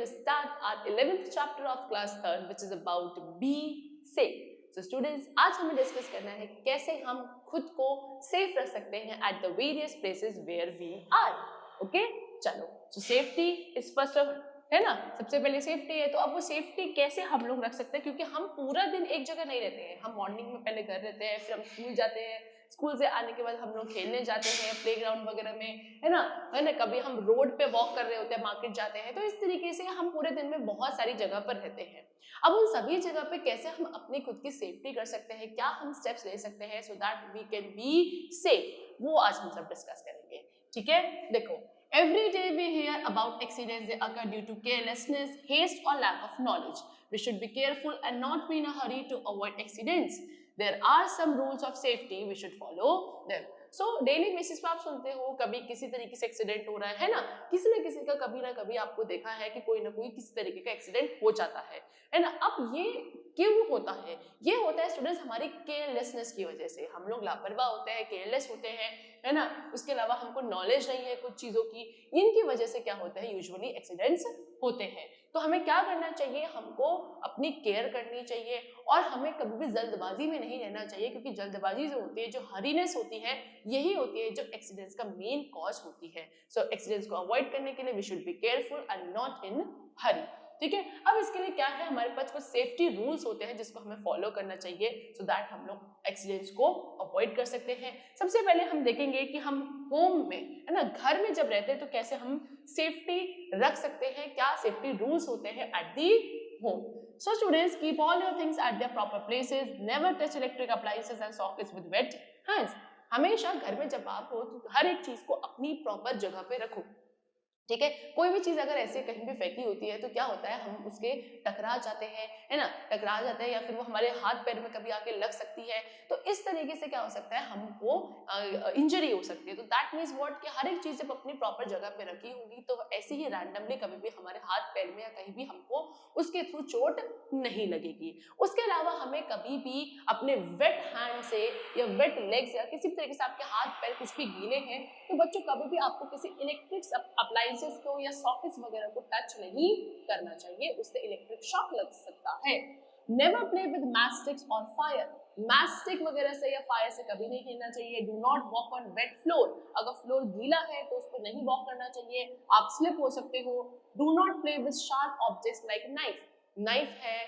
start our 11th chapter of class 3rd which is about be safe. So students, आज हमें discuss करना है कैसे हम खुद को सेफ रख सकते हैं at the various places where we are. Okay? चलो. So safety is first of, है ना, सबसे पहले सेफ्टी है, तो अब वो सेफ्टी कैसे हम लोग रख सकते हैं, क्योंकि हम पूरा दिन एक जगह नहीं रहते हैं. हम मॉर्निंग में पहले घर रहते हैं, फिर हम स्कूल जाते हैं, स्कूल से आने के बाद हम लोग खेलने जाते हैं प्लेग्राउंड वगैरह में, है ना, कभी हम रोड पे वॉक कर रहे होते हैं, मार्केट जाते हैं. तो इस तरीके से हम पूरे दिन में बहुत सारी जगह पर रहते हैं. अब उन सभी जगह पे कैसे हम अपनी खुद की सेफ्टी कर सकते हैं, क्या हम स्टेप्स ले सकते हैं so that we can be safe, वो आज हम सब डिस्कस करेंगे. ठीक है, देखो, every day we hear about accidents that occur due to carelessness, haste or lack of knowledge. We should be careful and not be in a hurry to avoid accidents. There are some rules of safety we should follow them. So daily basis पे आप सुनते हो कभी किसी तरीके से accident हो रहा है ना, किसी न किसी का कभी ना कभी आपको देखा है कि कोई ना कोई किसी तरीके का एक्सीडेंट हो जाता है ना. अब ये क्यों होता है? ये होता है स्टूडेंट्स हमारी केयरलेसनेस की वजह से. हम लोग लापरवाह होते हैं, केयरलेस होते हैं, है ना. उसके अलावा हमको नॉलेज नहीं है कुछ चीजों की. इनकी वजह से क्या होता है, यूजुअली एक्सीडेंट्स होते हैं. तो हमें क्या करना चाहिए, हमको अपनी केयर करनी चाहिए और हमें कभी भी जल्दबाजी में नहीं रहना चाहिए, क्योंकि जल्दबाजी जो होती है, जो हरीनेस होती है, यही होती है जो एक्सीडेंट्स का मेन कॉज होती है. सो एक्सीडेंट्स को अवॉइड करने के लिए we should be careful and not in hurry. ठीक है, अब इसके लिए क्या है, हमारे पास कुछ सेफ्टी रूल्स होते हैं जिसको हमें फॉलो करना चाहिए सो दैट हम लोग एक्सीडेंट्स को अवॉइड कर सकते हैं. सबसे पहले हम देखेंगे कि हम होम में, है ना, घर में जब रहते हैं तो कैसे हम सेफ्टी रख सकते हैं, क्या सेफ्टी रूल्स होते हैं at the home. So students, keep all your things at their proper places. Never touch electric appliances and sockets with wet hands. हमेशा घर में जब आप हो तो हर एक चीज को अपनी प्रॉपर जगह पे रखो. ठीक है, कोई भी चीज अगर ऐसे कहीं भी फेंकी होती है तो क्या होता है, हम उसके टकरा जाते हैं, है ना, टकरा जाते हैं, या फिर वो हमारे हाथ पैर में कभी आके लग सकती है. तो इस तरीके से क्या हो सकता है, हमको इंजरी हो सकती है. तो दैट मीन्स व्हाट, कि हर एक चीज जब अपनी प्रॉपर जगह पे रखी होगी तो ऐसे ही रैंडमली कभी भी हमारे हाथ पैर में या कहीं भी हमको उसके थ्रू चोट नहीं लगेगी. उसके अलावा हमें कभी भी अपने वेट हैंड से या वेट लेग्स या किसी भी तरीके से आपके हाथ पैर कुछ भी गीले हैं तो बच्चों कभी भी आपको किसी इलेक्ट्रिक अप्लायंसेस को या सॉकेट्स वगैरह को टच नहीं करना चाहिए, उससे इलेक्ट्रिक शॉक लग सकता है. Never play with matchsticks on fire. Matchstick वगैरह से या फायर से कभी नहीं खेलना चाहिए. Do not walk on wet floor. अगर फ्लोर गीला है तो उस पर नहीं वॉक करना चाहिए, आप स्लिप हो सकते हो. Do not play with sharp objects like knife है,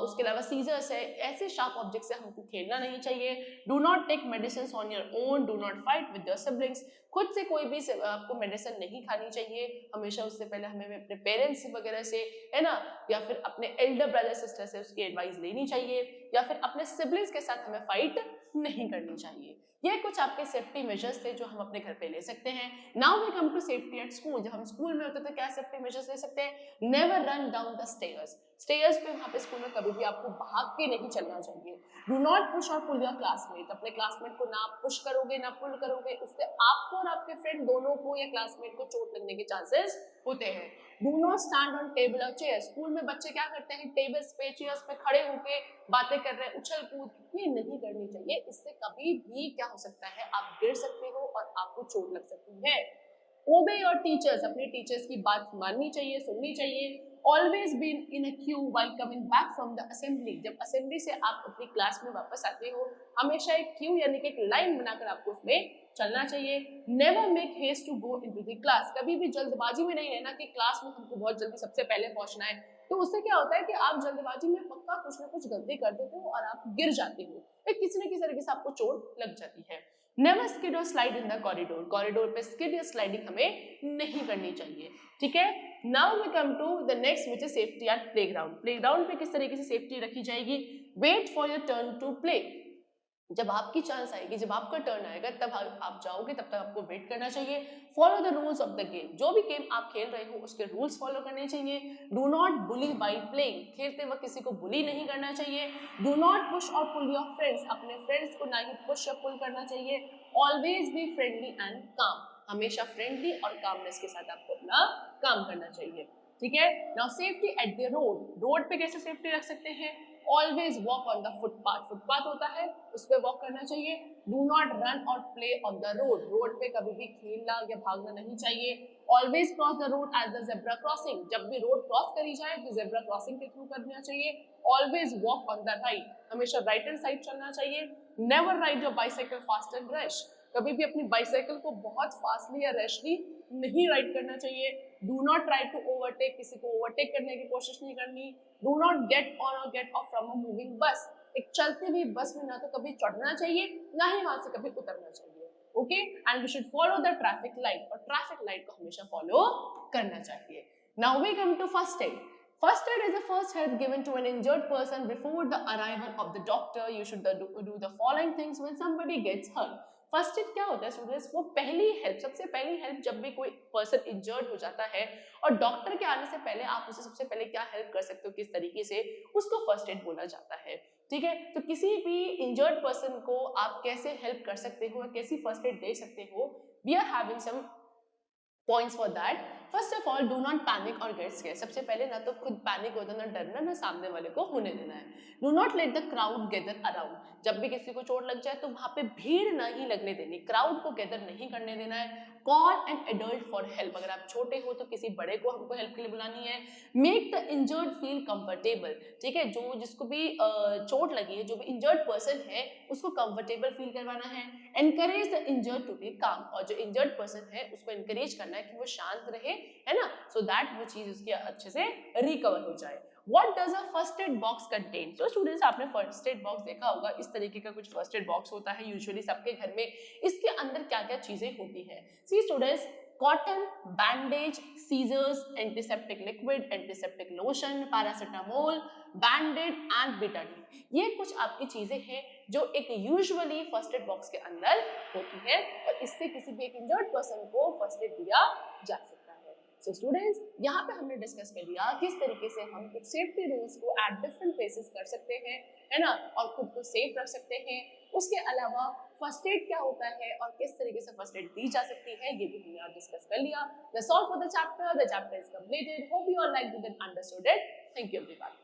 उसके अलावा सीजर्स है, ऐसे शार्प ऑब्जेक्ट से हमको खेलना नहीं चाहिए. Do not take medicine on your own. Do not fight with your siblings. खुद से कोई भी आपको मेडिसिन नहीं खानी चाहिए. हमेशा उससे पहले हमें अपने पेरेंट्स वगैरह से, है ना, या फिर अपने एल्डर ब्रदर सिस्टर से उसकी एडवाइस लेनी चाहिए, या फिर अपने सिबलिंग्स के साथ हमें फाइट नहीं करनी चाहिए. ये कुछ आपके सेफ्टी मेजर्स थे जो हम अपने घर पे ले सकते हैं. Now we come to safety at school. जब हम स्कूल में होते थे क्या सेफ्टी मेजर्स ले सकते हैं. Never run down the stairs. Stairs पे वहाँ पे स्कूल में कभी भी आपको भाग के नहीं चलना चाहिए. डू नॉट पुश और पुल योर क्लासमेट. अपने क्लासमेट को ना पुश करोगे ना पुल करोगे, उससे आपको और आपके फ्रेंड दोनों को या क्लासमेट को चोट लगने के चांसेस होते हैं. Do not stand on table और चेयर. स्कूल में बच्चे क्या करते हैं, टेबल्स पे चेयर्स पे खड़े होके बातें कर रहे हैं, उछल कूद, ये नहीं करनी चाहिए. इससे कभी भी क्या हो सकता है, आप गिर सकते हो और आपको चोट लग सकती है. ओबे योर टीचर्स. अपने टीचर्स की बात माननी चाहिए, सुननी चाहिए. Always be in a queue while coming back from the assembly. जब असेंबली से आप अपनी क्लास में वापस आते हो, हमेशा एक क्यू यानी कि एक लाइन बनाकर आपको उसमें चलना चाहिए. Never make haste to go into the class. कभी भी जल्दबाजी में नहीं रहना कि क्लास में हमको बहुत जल्दी सबसे पहले पहुंचना है. तो उससे क्या होता है कि आप जल्दबाजी में पक्का कुछ ना कुछ गलती कर देते हो और आप गिर जाते हो, किसी न किसी तरीके से आपको चोट लग जाती है. नेवर स्किड और slide in the corridor. Corridor पे स्किड या स्लाइडिंग हमें नहीं करनी चाहिए. ठीक है, now we come to the next which is safety at playground. Playground पे किस तरीके से सेफ्टी रखी जाएगी. Wait for your turn to play. जब आपकी चांस आएगी, जब आपका टर्न आएगा तब आप जाओगे, तब तक आपको वेट करना चाहिए. Follow the rules of the game. जो भी गेम आप खेल रहे हो उसके रूल्स फॉलो करने चाहिए. Do not bully by playing. खेलते वक्त किसी को बुली नहीं करना चाहिए. डू नॉट पुश और पुल योर फ्रेंड्स. अपने फ्रेंड्स को ना ही पुश या पुल करना चाहिए. ऑलवेज बी फ्रेंडली एंड काम. हमेशा फ्रेंडली और कामनेस के साथ आपको अपना काम करना चाहिए. ठीक है, now safety at the road. Road पे कैसे सेफ्टी रख सकते हैं. Always walk on the footpath. Footpath होता है उस पर वॉक करना चाहिए. डू नॉट रन और play on the road. Road पे कभी भी खेलना या भागना नहीं चाहिए. Always cross the road at the zebra crossing, जब भी रोड क्रॉस करी जाए तो जेब्रा क्रॉसिंग के थ्रू करना चाहिए। Always walk on the right, हमेशा राइट हैंड साइड चलना चाहिए। Never ride your bicycle fast and rush, कभी भी अपनी बाइसाइकिल को बहुत फास्टली या रैशली नहीं राइड करना चाहिए। Do not try to overtake, किसी को ओवरटेक करने की कोशिश नहीं करनी। डू नॉट गेट ऑन और get off from a moving bus, एक चलती हुई बस में ना तो कभी चढ़ना चाहिए ना ही वहां से कभी उतरना चाहिए। Okay, and we should follow the traffic light, और ट्रैफिक लाइट को हमेशा फॉलो करना चाहिए। Now we come to first aid. First aid is the first help given to an injured person before the arrival of the doctor. You should do the following things when somebody gets hurt. First aid क्या होता है students? वो पहली help, सबसे पहली help जब भी कोई पर्सन इंजर्ड हो जाता है और डॉक्टर के आने से पहले आप उसे सबसे पहले क्या हेल्प कर सकते हो, किस तरीके से, उसको फर्स्ट एड बोला जाता है। ठीक है, तो किसी भी इंजर्ड पर्सन को आप कैसे हेल्प कर सकते हो, कैसी फर्स्ट एड दे सकते हो, we are having some points for that. First of all, do not panic और गेट स्केयर्ड। सबसे पहले ना तो खुद पैनिक होता, ना डरना, ना सामने वाले को होने देना है। Do not let the crowd gather around, जब भी किसी को चोट लग जाए तो वहां पे भीड़ नहीं लगने देनी, क्राउड को गैदर नहीं करने देना है। Call an adult for help, अगर आप छोटे हो तो किसी बड़े को हमको हेल्प के लिए बुलानी है। Make the injured feel comfortable, ठीक है, जो जिसको भी चोट लगी है, जो भी इंजर्ड पर्सन है उसको कंफर्टेबल फील करवाना है। Encourage the injured to be calm, और जो इंजर्ड पर्सन है उसको एनकरेज करना है कि वो शांत रहे, है ना, सो दैट वो चीज उसकी अच्छे से रिकवर हो जाए। What does a first aid box contain? So students, आपने फर्स्ट एड बॉक्स देखा होगा, इस तरीके का कुछ फर्स्ट एड बॉक्स होता है यूजुअली सबके घर में। इसके अंदर क्या क्या चीजें होती है? See students, cotton, bandage, scissors, antiseptic liquid, antiseptic lotion, paracetamol, bandaid and Betadine, ये कुछ आपकी चीजें हैं जो एक यूजुअली फर्स्ट एड बॉक्स के अंदर होती है, और इससे किसी भी एक इंजर्ड पर्सन को फर्स्ट एड दिया जा सकता है। सो स्टूडेंट्स, यहाँ पे हमने डिस्कस कर लिया किस तरीके से हम कुछ सेफ्टी रूल्स को एट डिफरेंट प्लेसेस कर सकते हैं, है ना, और खुद को सेफ रख सकते हैं। उसके अलावा फर्स्ट एड क्या होता है और किस तरीके से फर्स्ट एड दी जा सकती है, ये भी हमने आज डिस्कस कर लिया। That's all for the chapter is completed. Hope you all like it and understood it. Thank you everyone.